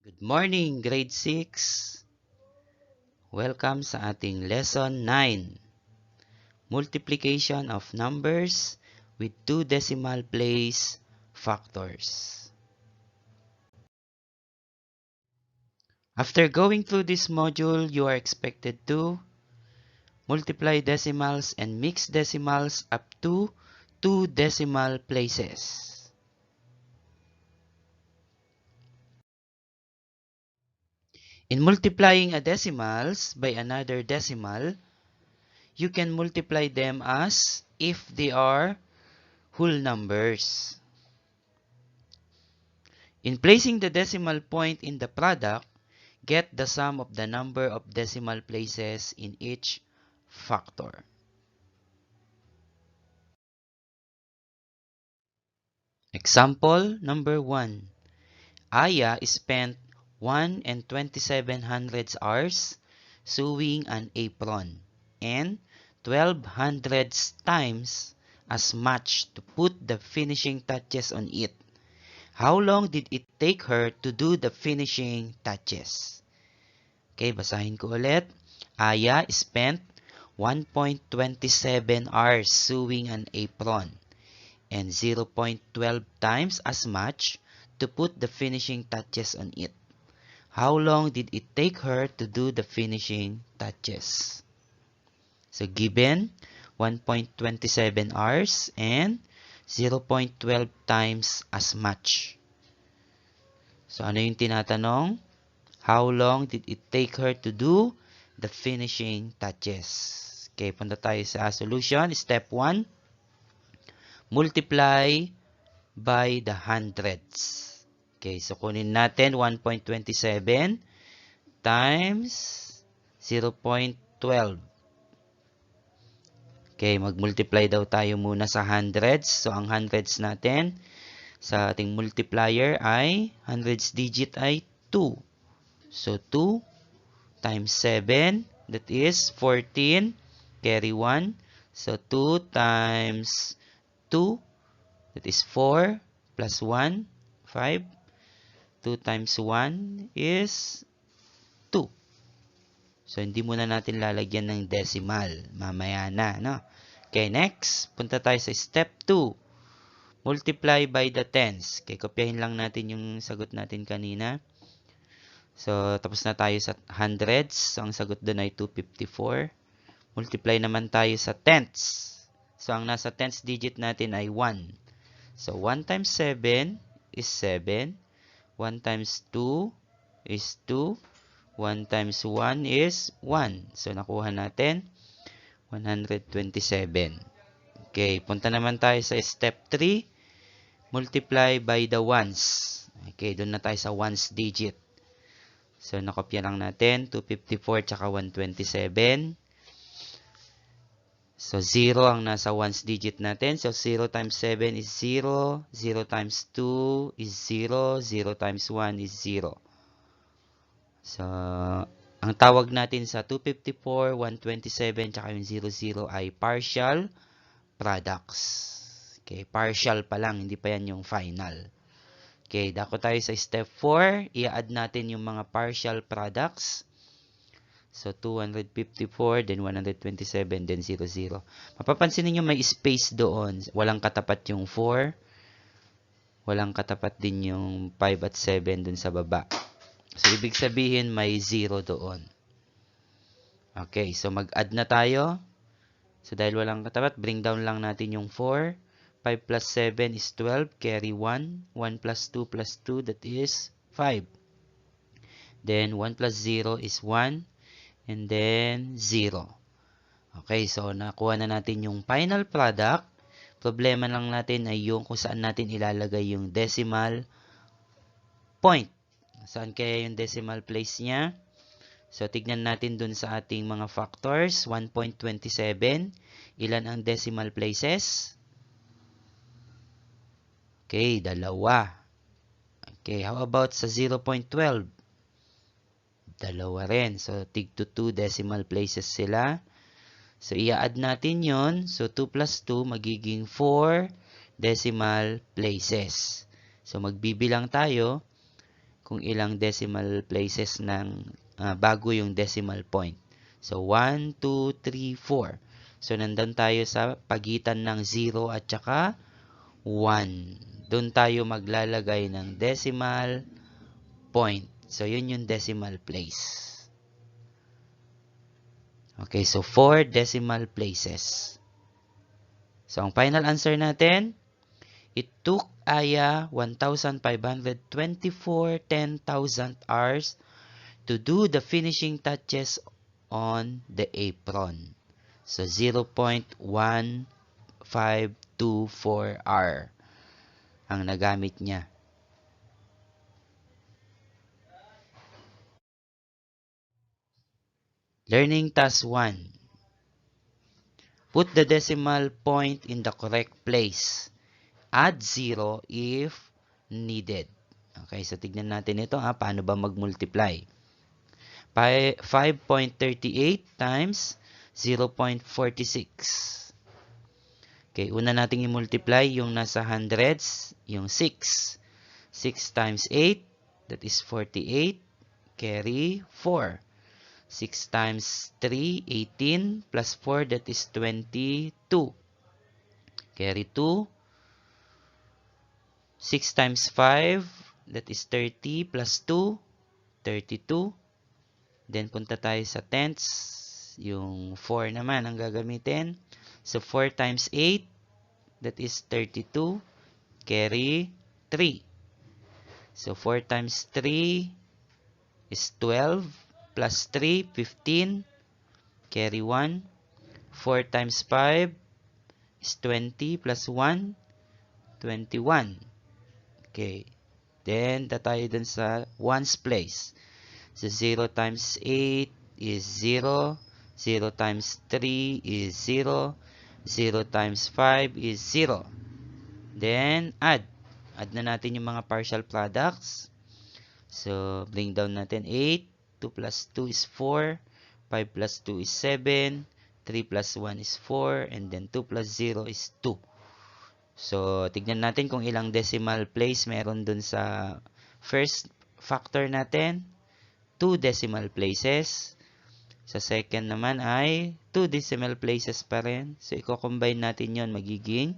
Good morning, grade 6. Welcome sa ating lesson 9. Multiplication of numbers with two decimal place factors. After going through this module, you are expected to multiply decimals and mix decimals up to two decimal places. In multiplying a decimals by another decimal, you can multiply them as if they are whole numbers. In placing the decimal point in the product, get the sum of the number of decimal places in each factor. Example number 1. Aya spent 1 and 2700 hours sewing an apron and 1200 times as much to put the finishing touches on it. How long did it take her to do the finishing touches? Okay, basahin ko ulit. Aya spent 1.27 hours sewing an apron and 0.12 times as much to put the finishing touches on it. How long did it take her to do the finishing touches? So, given 1.27 hours and 0.12 times as much. So, ano yung tinatanong? How long did it take her to do the finishing touches? Okay, punta tayo sa solution. Step 1, multiply by the hundreds. Okay, so kunin natin 1.27 times 0.12. Okay, mag-multiply daw tayo muna sa hundreds. So, ang hundreds natin sa ating multiplier ay, hundreds digit ay 2. So, 2 times 7, that is 14, carry 1. So, 2 times 2, that is 4, plus 1, 5. 2 times 1 is 2. So, hindi muna natin lalagyan ng decimal. Mamaya na, no? Okay, next. Punta tayo sa step 2. Multiply by the tens. Okay, kopyahin lang natin yung sagot natin kanina. So, tapos na tayo sa hundreds. So, ang sagot doon ay 254. Multiply naman tayo sa tenths. So, ang nasa tenths digit natin ay 1. So, 1 times 7 is 7. 1 times 2 is 2. 1 times 1 is 1. So, nakuha natin 127. Okay, punta naman tayo sa step 3. Multiply by the ones. Okay, doon na tayo sa ones digit. So, nakopya lang natin. 254 tsaka 127. So, 0 ang nasa ones digit natin. So, 0 times 7 is 0. 0 times 2 is 0. 0 times 1 is 0. So, ang tawag natin sa 254, 127, tsaka yung 00 ay partial products. Okay, partial pa lang, hindi pa yan yung final. Okay, dako tayo sa step 4. I-add natin yung mga partial products. So, 254, then 127, then 00. Mapapansin niyo may space doon. Walang katapat yung 4. Walang katapat din yung 5 at 7 dun sa baba. So, ibig sabihin may 0 doon. Okay, so mag-add na tayo. So, dahil walang katapat, bring down lang natin yung 4. 5 plus 7 is 12. Carry 1. 1 plus 2 plus 2, that is 5. Then, 1 plus 0 is 1. And then, 0. Okay, so nakuha na natin yung final product. Problema lang natin ay yung kung saan natin ilalagay yung decimal point. Saan kaya yung decimal place niya? So, tignan natin dun sa ating mga factors. 1.27. Ilan ang decimal places? Okay, dalawa. Okay, how about sa 0.12? Dalawa rin. So, tig to 2 decimal places sila. So, i-add natin yon. So, 2 plus 2 magiging 4 decimal places. So, magbibilang tayo. kung ilang decimal places ng bago yung decimal point. So, 1, 2, 3, 4. So, nandun tayo sa pagitan ng 0 at saka 1. Doon tayo maglalagay ng decimal point. So, yun yung decimal place. Okay, so 4 decimal places. So, ang final answer natin, it took Aya 1,524 10,000 hours to do the finishing touches on the apron. So, 0.1524 hour ang nagamit niya. Learning task 1. Put the decimal point in the correct place. Add 0 if needed. Okay, so tignan natin ito paano ba mag-multiply. 5.38 times 0.46. Okay, una nating i-multiply yung nasa hundreds, yung 6. 6 times 8, that is 48. Carry 4. 6 times 3, 18, plus 4, that is 22. Carry 2. 6 times 5, that is 30, plus 2, 32. Then, punta tayo sa tenths. Yung 4 naman ang gagamitin. So, 4 times 8, that is 32. Carry 3. So, 4 times 3 is 12. Plus 3, 15. Carry 1. 4 times 5 is 20. Plus 1, 21. Okay. Then, tayo dun sa ones place. So, 0 times 8 is 0. 0 times 3 is 0. 0 times 5 is 0. Then, add. Add na natin yung mga partial products. So, bring down natin 8. 2 plus 2 is 4. 5 plus 2 is 7. 3 plus 1 is 4. And then 2 plus 0 is 2. So, tignan natin kung ilang decimal place meron dun sa first factor natin. 2 decimal places. Sa second naman ay 2 decimal places pa rin. So, i-combine natin yon magiging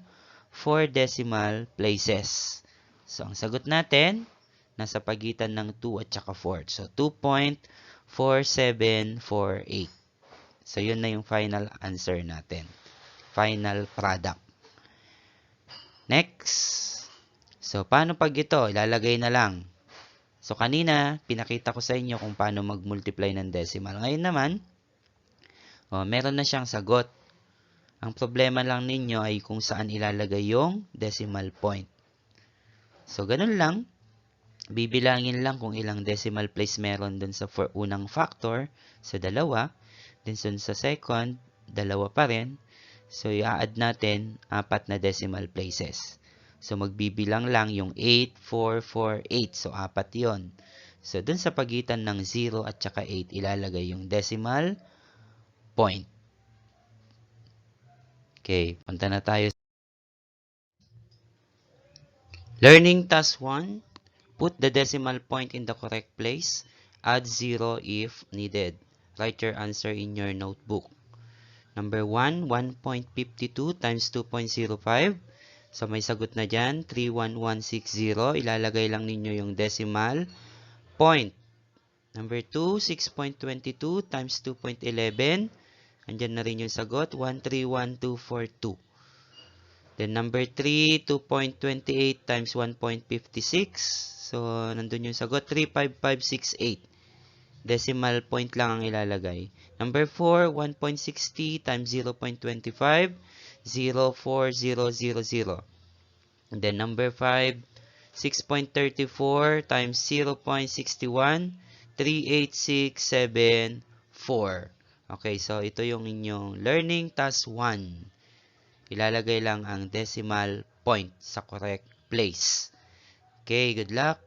4 decimal places. So, ang sagot natin, nasa pagitan ng 2 at saka 4. So, 2.4748. So, yun na yung final answer natin. Final product. Next. So, paano pag ito? Ilalagay na lang. So, kanina, pinakita ko sa inyo kung paano mag-multiply ng decimal. Ngayon naman, meron na siyang sagot. Ang problema lang ninyo ay kung saan ilalagay yung decimal point. So, ganun lang. Bibilangin lang kung ilang decimal place meron dun sa unang factor, sa dalawa. Then sa second, dalawa pa rin. So, i-add natin 4 na decimal places. So, magbibilang lang yung 8, 4, 4, 8. So, 4 yon. So, dun sa pagitan ng 0 at saka 8, ilalagay yung decimal point. Okay, punta na tayo. Learning task 1. Put the decimal point in the correct place. Add 0 if needed. Write your answer in your notebook. Number 1, 1.52 times 2.05. So, may sagot na dyan, 31160. Ilalagay lang ninyo yung decimal point. Number 2, 6.22 times 2.11. Andyan na rin yung sagot, 131242. Then, number 3, 2.28 times 1.56. So, nandun yung sagot, 35568. Decimal point lang ang ilalagay. Number 4, 1.60 times 0.25, 04000. And then number 5, 6.34 times 0.61, 38674. Okay, so ito yung inyong learning task 1. Ilalagay lang ang decimal point sa correct place. Okay, good luck.